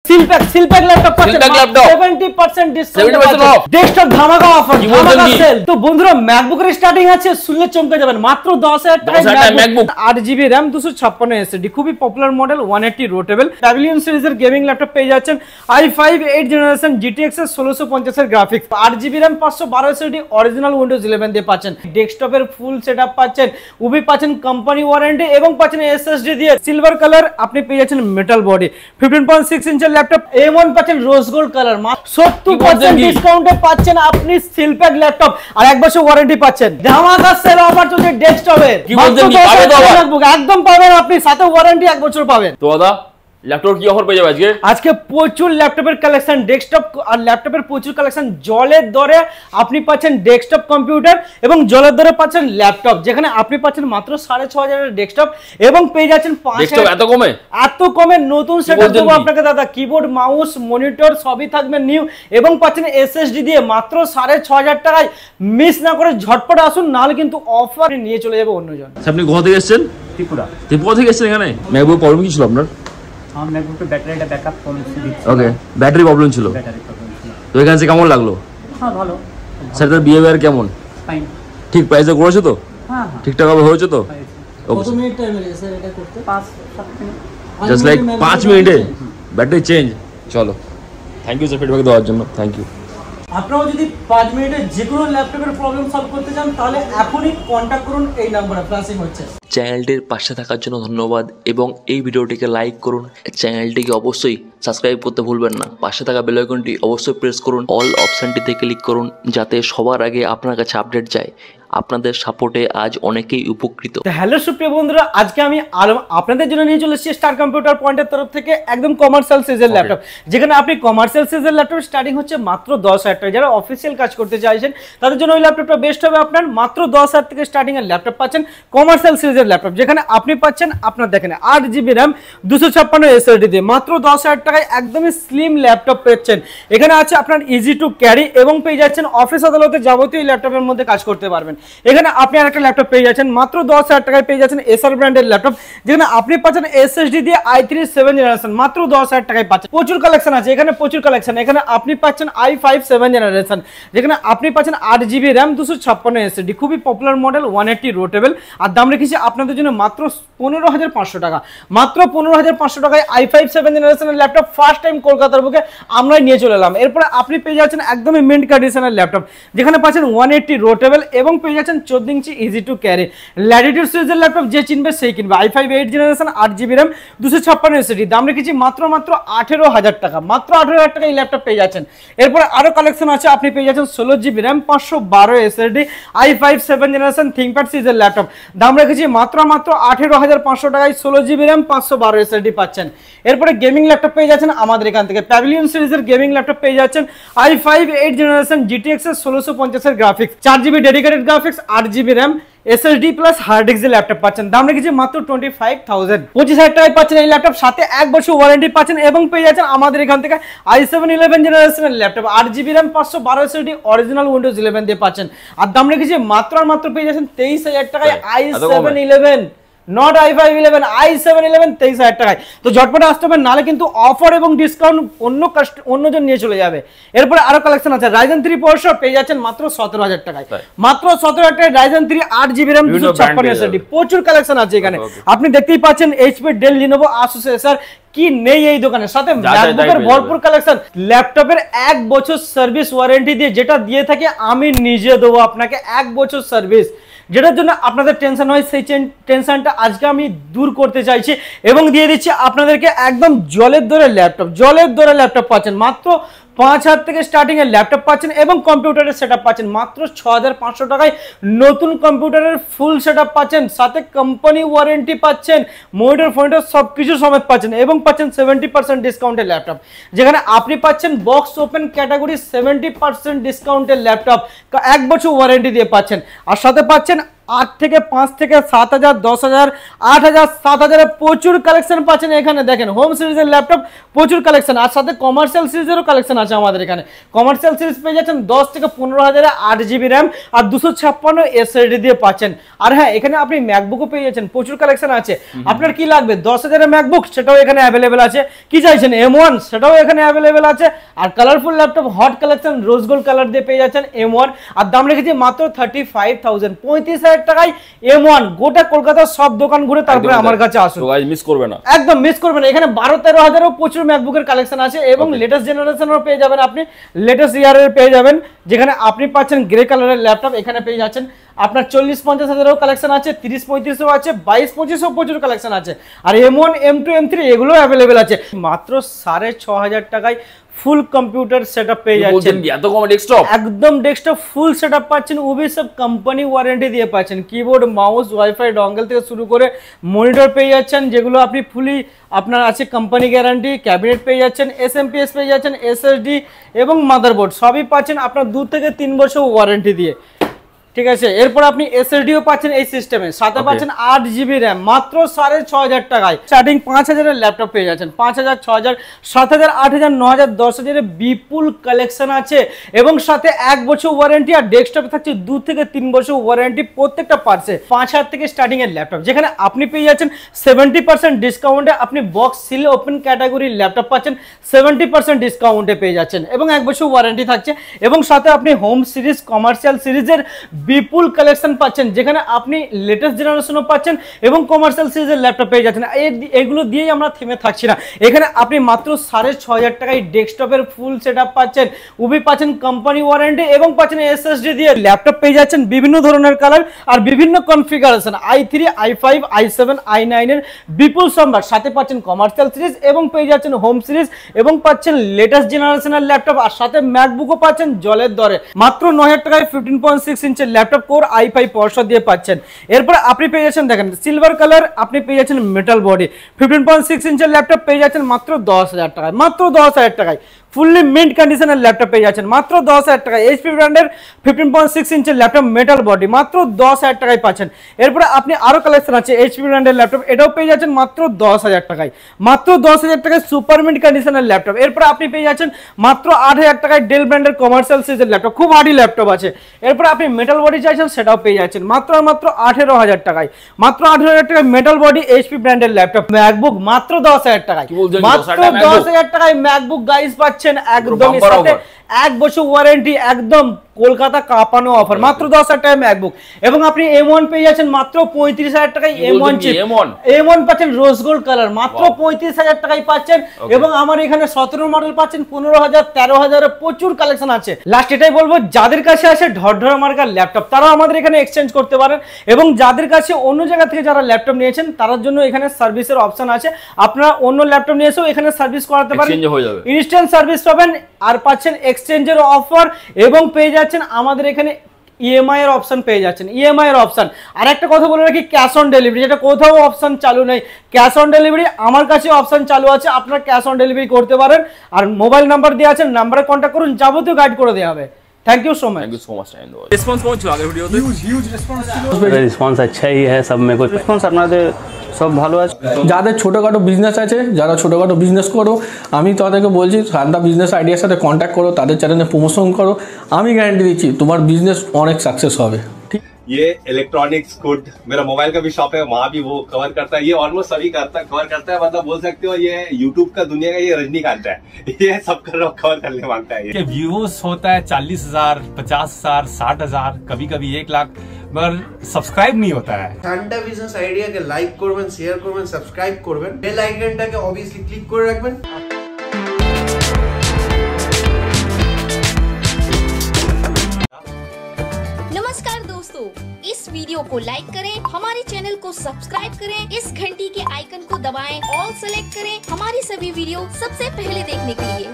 Seal pack laptop পাচ্ছেন 70% discount, desktop ধামাকা offer, ধামাকা সেল। তো বন্ধুরা ম্যাকবুকের স্টার্টিং আছে, শুনলে চমকে যাবেন, মাত্র 10,000 টাকায় ম্যাকবুক 8GB RAM 256 SSD, খুবই পপুলার মডেল, 180 রোটেবল প্যাভিলিয়ন সিরিজের গেমিং ল্যাপটপ পেয়ে যাচ্ছেন। i5 8 জেনারেশন GTX এর 1650 এর graphics, 8GB RAM 512 SSD original Windows 11 দিয়ে পাচ্ছেন। ডেস্কটপের ফুল সেটআপ পাচ্ছেন, উবি পাচ্ছেন কোম্পানি ওয়ারেন্টি এবং পাচ্ছেন SSD দিয়ে সিলভার কালার, আপনি পেয়ে যাচ্ছেন মেটাল বডি 15.6 ইঞ্চের ল্যাপটপ M1 পাচ্ছেন রোজ গোল্ড কালার, 70% ডিসকাউন্টে পাচ্ছেন আপনি সিলপ্যাক ল্যাপটপ আর 1 বছর ওয়ারেন্টি পাচ্ছেন। ধামাকা সেল অফার চলছে ডেস্কটপে, কি বলছেন কি পাবে তো একদম পাবেন আপনি, সাথে ওয়ারেন্টি 1 বছর পাবেন। তো দাদা ল্যাপটপ কি অফার পেয়ে যাবে আজকে প্রচুর ল্যাপটপের কালেকশন, ডেস্কটপ আর ল্যাপটপের প্রচুর কালেকশন, জলের দরে আপনি পাচ্ছেন ডেস্কটপ কম্পিউটার এবং জলের দরে পাচ্ছেন ল্যাপটপ, যেখানে আপনি পাচ্ছেন মাত্র 6,500 এর ডেস্কটপ এবং পেয়ে যাচ্ছেন 5,000 এত কমে নতুন সেটআপ দেবো আপনাকে দাদা, কিবোর্ড মাউস মনিটর সবই থাকবে নিউ এবং পাচ্ছেন এসএসডি দিয়ে মাত্র 6,500 টাকায়। মিস না করে ঝটপট আসুন, নাহলে কিন্তু অফার নিয়ে চলে যাবে অন্যজন। আপনি কোথা থেকে এসেছেন? ত্রিপুরা থেকে এসেছেন এখানে। ম্যাকবুক প্রবলেম কি ছিল আপনার? ম্যাকবুকের ব্যাটারিটা ব্যাকআপ কম দিচ্ছে। ওকে, ব্যাটারি প্রবলেম ছিল। তো এখানে কেমন লাগলো? হ্যাঁ ভালো। স্যার তার বিহেভিয়ার কেমন? ফাইন। ঠিক প্রাইসে করেছো তো? হ্যাঁ ঠিকঠাক ভাবে হয়েছে তো? কত মিনিট টাইম লাগে স্যার এটা করতে? 5-7 মিনিট, জাস্ট লাইক 5 মিনিটে ব্যাটারি চেঞ্জ। চলো, থ্যাংক ইউ স্যার ফিডব্যাক দেওয়ার জন্য, থ্যাংক ইউ। আপনারাও যদি 5 মিনিটে যে কোনো ল্যাপটপের প্রবলেম সলভ করতে চান তাহলে এখনই কন্ট্যাক্ট করুন, এই নাম্বারে ফ্ল্যাশিং হচ্ছে। চ্যানেলটির পাশে থাকার জন্য ধন্যবাদ এবং এই ভিডিওটিকে লাইক করুন, চ্যানেলটিকে অবশ্যই সাবস্ক্রাইব করতে ভুলবেন না, পাশে থাকা বেল আইকনটি অবশ্যই প্রেস করুন, অল অপশানটিতে ক্লিক করুন যাতে সবার আগে আপনার কাছে আপডেট যায়। আপনাদের সাপোর্টে আজ অনেকেই উপকৃত। হ্যালো সুপ্রিয় বন্ধুরা, আজকে আমি আপনাদের জন্য নিয়ে চলে এসেছি স্টার কম্পিউটার পয়েন্টের তরফ থেকে একদম কমার্শিয়াল সিরিজের ল্যাপটপ, যেখানে আপনি কমার্শিয়াল সিরিজের ল্যাপটপ স্টার্টিং হচ্ছে মাত্র 10,000 টাকা। যারা অফিসিয়াল কাজ করতে চাইছেন তাদের জন্য ওই ল্যাপটপটা বেস্ট হবে। আপনার মাত্র 10,000 থেকে স্টার্টিং এর ল্যাপটপ পাচ্ছেন, কমার্শিয়াল সিরিজের ল্যাপটপ, যেখানে আপনি পাচ্ছেন আপনার দেখেন 8GB RAM 256 SSD দিয়ে মাত্র 10,000 টাকায় একদমই স্লিম ল্যাপটপ পেয়েছেন। এখানে আছে আপনার ইজি টু ক্যারি এবং পেয়ে যাচ্ছেন অফিস আদালতে যাবতীয় ল্যাপটপের মধ্যে কাজ করতে পারবেন। এখানে আপনি আরেকটা ল্যাপটপ পেয়ে যাচ্ছেন মাত্র 10,000 টাকায়, পেয়ে যাচ্ছেন এসার ব্র্যান্ডের ল্যাপটপ, যেখানে আপনি পাচ্ছেন এসএসডি দিয়ে i3 7 জেনারেশন মাত্র 10,000 টাকায় পাচ্ছেন। প্রচুর কালেকশন আছে এখানে, প্রচুর কালেকশন। এখানে আপনি পাচ্ছেন i5 7 জেনারেশন, যেখানে আপনি পাচ্ছেন 8GB RAM 256 SSD, খুবই পপুলার মডেল, 180 রোটেবল, আর দাম রেখেছি আপনাদের জন্য মাত্র 15,500 টাকা। মাত্র 15,500 টাকায় i5 7 জেনারেশনের ল্যাপটপ ফার্স্ট টাইম কলকাতার বুকে আমরাই নিয়ে চলে এলাম। এরপরে আপনি পেয়ে যাচ্ছেন একদমই মিন্ট কন্ডিশনের ল্যাপটপ, যেখানে পাচ্ছেন 180 রোটেবল এবং পেয়ে যাচ্ছেন 14 ইঞ্চি ইজি টু ক্যারি ল্যাটিটিউড সিরিজের ল্যাপটপ, যে চিনবে সেই কিনবে। i5 8 generation 8GB RAM 256 SSD, দাম রেখেছি মাত্র 18,000 টাকা। মাত্র 18,000 টাকা এই ল্যাপটপ পেয়ে যাচ্ছেন। এরপরে আরো কালেকশন আছে, আপনি পেয়ে যাচ্ছেন 16GB RAM 512 SSD i5 7 generation ThinkPad সিরিজের ল্যাপটপ, দাম রেখেছি মাত্র 18,500 টাকায় 16GB RAM 512 SSD পাচ্ছেন। এরপরে গেমিং ল্যাপটপ পেয়ে যাচ্ছেন আমাদের এখান থেকে, প্যাভিলিয়ন সিরিজের গেমিং ল্যাপটপ পেয়ে যাচ্ছেন i5 8 জেনারেশন GTX এর 1650 এর graphics, 4GB dedicated graphics, 8GB RAM SSD plus hard ডিস্কের ল্যাপটপ পাচ্ছেন, দাম রেখেছি মাত্র 25,000। 25,000 টাকায় পাচ্ছেন এই ল্যাপটপ, সাথে 1 বছর ওয়ারেন্টি পাচ্ছেন এবং পেয়ে যাচ্ছেন আমাদের এখান থেকে i7 11 জেনারেশনের laptop, 8GB RAM 512 SSD original Windows 11 দিয়ে পাচ্ছেন, আর দাম রেখেছি মাত্র পেয়ে যাচ্ছেন 23,000 টাকায় i7 11, নট i5 11, i7 11 23,000 টাকায়। তো ঝটপটে আসতে হবে, নালে কিন্তু অফার এবং ডিসকাউন্ট অন্যজন নিয়ে চলে যাবে। এরপরে আরো কালেকশন আছে, Ryzen 3 প্রসেসর পেয়ে যাচ্ছেন মাত্র 17,000 টাকায়। মাত্র 17,000 টাকায় Ryzen 3 8GB RAM 256 SSD, প্রচুর কালেকশন আছে এখানে। আপনি দেখতেই পাচ্ছেন HP, Dell, Lenovo, Asus, Acer কি নেই এই দোকানে, সাথে ম্যাকবুকের ভরপুর কালেকশন, ল্যাপটপের 1 বছর সার্ভিস ওয়ারেন্টি দিয়ে, যেটা দিয়ে থাকি আমি নিজে দেবো আপনাকে 1 বছর সার্ভিস, যেটার জন্য আপনাদের টেনশন হয়, সেই টেনশনটা আজকে আমি দূর করতে চাইছি এবং দিয়ে দিচ্ছি আপনাদেরকে একদম জলের দরে ল্যাপটপ পাচ্ছেন। মাত্র 5,000 থেকে স্টার্টিং এর ল্যাপটপ পাচ্ছেন এবং কম্পিউটারের সেটআপ পাচ্ছেন মাত্র 6,500 টাকায়। নতুন কম্পিউটারের ফুল সেটআপ পাচ্ছেন, সাথে কোম্পানি ওয়ারেন্টি পাচ্ছেন, মনিটর ফনিটর সবকিছু সমেত পাচ্ছেন এবং পাচ্ছেন 70% ডিসকাউন্টের ল্যাপটপ, যেখানে আপনি পাচ্ছেন বক্স ওপেন ক্যাটাগরি 70% ডিসকাউন্টের ল্যাপটপ, 1 বছর ওয়ারেন্টি দিয়ে পাচ্ছেন, আর সাথে পাচ্ছেন 8 থেকে 5 থেকে 7,000, 10,000, 8,000, 7,000 প্রচুর কালেকশন পাচ্ছেন এখানে। দেখেন হোম সিরিজের ল্যাপটপ প্রচুর কালেকশন, আর সাথে কমার্শিয়াল সিরিজেরও কালেকশন আছে আমাদের এখানে। কমার্শিয়াল সিরিজ পেয়ে যাচ্ছেন 10 থেকে 15,000 8GB র্যাম আর 256 SSD দিয়ে পাচ্ছেন। আর হ্যাঁ, এখানে আপনি ম্যাকবুকও পেয়ে যাচ্ছেন, প্রচুর কালেকশন আছে। আপনার কি লাগবে? 10,000 ম্যাকবুক, সেটাও এখানে অ্যাভেলেবেল আছে। কি চাইছেন? M1, সেটাও এখানে অ্যাভেলেবেল আছে। আর colourful laptop hot collection rose gold colour দিয়ে পেয়ে যাচ্ছেন M1, আর দাম রেখেছি মাত্র 35,000, 35,000 টাকায় M1। গোটা কলকাতার সব দোকান ঘুরে তারপরে আমার কাছে আসুন, মিস করবে না, একদম মিস করবেন না। এখানে 12-13,000 প্রচুর ম্যাকবুকের কালেকশন আছে এবং লেটেস্ট জেনারেশনেরও পেয়ে যাবেন, আপনি লেটেস্ট ইয়ারের পেয়ে যাবেন, যেখানে আপনি পাচ্ছেন গ্রে কালারের ল্যাপটপ এখানে পেয়ে যাচ্ছেন। আপনার 40-50,000 কালেকশন আছে, 30-35 আছে, 22-25 প্রচুর কালেকশন আছে। আর M1, M2, M3 এগুলো অ্যাভেলেবেল আছে। মাত্র 6,500 টাকায় ফুল কম্পিউটার সেটআপ পেয়ে যাচ্ছেন। এত কম ডেস্কটপ, একদম ডেস্কটপ ফুল সেটআপ পাচ্ছেন। উবিসব কোম্পানি ওয়ারেন্টি দিয়ে পাচ্ছেন। কিবোর্ড, মাউস, ওয়াইফাই, ডঙ্গল থেকে শুরু করে মনিটর পেয়ে যাচ্ছেন, যেগুলো আপনি ফুলি আপনার আছে কোম্পানি গ্যারান্টি। ক্যাবিনেট পেয়ে যাচ্ছেন, SMPS পেয়ে যাচ্ছেন, SSD এবং মাদারবোর্ড সবই পাচ্ছেন আপনার 2 থেকে 3 বছর ওয়ারেন্টি দিয়ে। ঠিক আছে, এরপর আপনি SSDও পাচ্ছেন এই সিস্টেমে, সাথে পাচ্ছেন 8GB র্যাম মাত্র 6,500 টাকায়। স্টার্টিং 5,000 এর ল্যাপটপ পেয়ে যাচ্ছেন। 5,000, 6,000, 7,000, 8,000, 9,000, 10,000 এর বিপুল কালেকশন আছে এবং সাথে 1 বছর ওয়ারেন্টি। আর ডেস্কটপে থাকছে 2 থেকে 3 বছর ওয়ারেন্টি প্রত্যেকটা পার্টসে। 5,000 থেকে স্টার্টিং এর ল্যাপটপ, যেখানে আপনি পেয়ে যাচ্ছেন 70% ডিসকাউন্টে। আপনি বক্স সিল ওপেন ক্যাটাগরির ল্যাপটপ পাচ্ছেন 70% ডিসকাউন্টে পেয়ে যাচ্ছেন এবং 1 বছর ওয়ারেন্টি থাকছে। এবং সাথে আপনি হোম সিরিজ, কমার্শিয়াল সিরিজের বিপুল কালেকশন পাচ্ছেন, যেখানে আপনি লেটেস্ট জেনারেশনও পাচ্ছেন এবং কমার্শিয়াল সিরিজের ল্যাপটপ পেয়ে যাচ্ছেন। এগুলো দিয়েই আমরা থেমে থাকছি না। এখানে আপনি মাত্র 6,500 টাকায় ডেস্কটপের ফুল সেটআপ পাচ্ছেন, উবি পাচ্ছেন কোম্পানি ওয়ারেন্টি এবং পাচ্ছেন SSD দিয়ে। ল্যাপটপ পেয়ে যাচ্ছেন বিভিন্ন ধরনের কালার আর বিভিন্ন configuration, i3, i5, i7, i9 এর বিপুল সম্ভার। সাথে পাচ্ছেন কমার্শিয়াল সিরিজ এবং পেয়ে যাচ্ছেন হোম সিরিজ এবং পাচ্ছেন লেটেস্ট জেনারেশনের ল্যাপটপ, আর সাথে ম্যাকবুকও পাচ্ছেন জলের দরে মাত্র 9,000 টাকায় 15.6 ইঞ্চের ল্যাপটপ কোর i5 পর্ষদ দিয়ে পাচ্ছেন। এরপর আপনি পেয়ে যাচ্ছেন দেখেন সিলভার কালার, আপনি পেয়ে যাচ্ছেন মেটাল বডি 15.6 ইঞ্চের ল্যাপটপ পেয়ে যাচ্ছেন মাত্র 10,000 টাকায়, মাত্র 10,000 টাকায়। ফুললি মিন্ট কন্ডিশনের ল্যাপটপ পেয়ে যাচ্ছেন মাত্র 10,000 টাকায়। HP ব্র্যান্ডের 15.6 ইঞ্চের ল্যাপটপ মেটাল বডি মাত্র 10,000 টাকায় পাচ্ছেন। এরপরে আপনি আরো কালেকশন আছে HP ব্র্যান্ডের ল্যাপটপ, এটাও পেয়ে যাচ্ছেন মাত্র 10,000 টাকায়, মাত্র 10,000 টাকায় সুপার মিন্ট কন্ডিশনের ল্যাপটপ। এরপরে আপনি পেয়ে যাচ্ছেন মাত্র 8,000 টাকায় ডেল ব্র্যান্ডের কমার্শিয়াল সিরিজের ল্যাপটপ, খুব হার্ডি ল্যাপটপ আছে। এরপরে আপনি মেটাল বডি চাইছেন, সেটাও পেয়ে যাচ্ছেন মাত্র 18,000 টাকায়, মাত্র 18,000 টাকায় মেটাল বডি HP ব্র্যান্ডের ল্যাপটপ। ম্যাকবুক মাত্র 10,000 টাকায়, মাত্র 10,000 টাকায় ম্যাকবুক গাইস পাচ্ছেন একদম সাথে 1 বছর ওয়ারেন্টি, একদম কলকাতা কাঁপানো অফার, মাত্র 10,000 টাকায় ম্যাকবুক। এবং আপনি M1 পেয়ে যাচ্ছেন মাত্র 35,000 টাকায়। M1 চিপ, M1 পাচ্ছেন রোজ গোল্ড কালার মাত্র 35,000 টাকায় পাচ্ছেন। এবং আমার এখানে 17 মডেল পাচ্ছেন 15,000, 13,000 প্রচুর কালেকশন আছে। লাস্ট এটাই বলবো, যাদের কাছে আছে ঢরঢরা মার্কার ল্যাপটপ তারা আমাদের এখানে এক্সচেঞ্জ করতে পারেন, এবং যাদের কাছে অন্য জায়গা থেকে যারা ল্যাপটপ নিয়েছেন তার জন্য এখানে সার্ভিসের অপশন আছে। আপনারা অন্য ল্যাপটপ নিয়ে এসেও এখানে সার্ভিস করাতে পারেন, ইনস্ট্যান্ট সার্ভিস পাবেন আর পাচ্ছেন এক্সচেঞ্জের অফার এবং পেয়ে যাচ্ছেন আমাদের এখানে EMI এর অপশন পেয়ে যাচ্ছেন, EMI এর অপশন। আর একটা কথা বলে রাখি, ক্যাশ অন ডেলিভারি, যেটা কোথাও অপশন চালু নেই, ক্যাশ অন ডেলিভারি আমার কাছে অপশন চালু আছে, আপনারা ক্যাশ অন ডেলিভারি করতে পারেন। আর মোবাইল নাম্বার দেওয়া আছে, নাম্বারে কন্ট্যাক্ট করুন, যাবতীয় গাইড করে দেওয়া হবে। Thank you so much. Response পৌঁছ আগে ভিডিওতে হিউজ রেসপন্স अच्छा ही है, सब में कोई রেসপন্স আপনাদের সব ভালো আছে। যাদের ছোটোখাটো বিজনেস আছে, যারা ছোটোখাটো বিজনেস করো, আমি তাদেরকে বলছি সান্তা বিজনেস আইডিয়ার সাথে কন্ট্যাক্ট করো, তাদের চ্যানেলে প্রমোশন করো, আমি গ্যারান্টি দিচ্ছি তোমার বিজনেস অনেক সাকসেস হবে। ঠিক, ये इलेक्ट्रॉनिक्स गुड, मेरा मोबाइल का भी शॉप है, वहाँ भी वो कवर करता है। ये ऑलमोस्ट सभी कवर करता है, मतलब बोल सकते हो ये यूट्यूब का दुनिया का ये रजनीकांत है, ये सब कवर करने मांगता है। ये व्यूज होता है 40,000, 50,000, 60,000, कभी कभी 1 लाख, मगर सब्सक्राइब नहीं होता है। সান্টা বিজনেস আইডিয়াকে লাইক করবেন, শেয়ার করবেন, সাবস্ক্রাইব করবেন, বেল আইকনটাকে অবভিয়াসলি ক্লিক করে রাখবেন। नमस्कार दोस्तों, इस वीडियो को लाइक करें, हमारे चैनल को सब्सक्राइब करें, इस घंटी के आइकन को दबाएं, ऑल सेलेक्ट करें हमारी सभी वीडियो सबसे पहले देखने के लिए।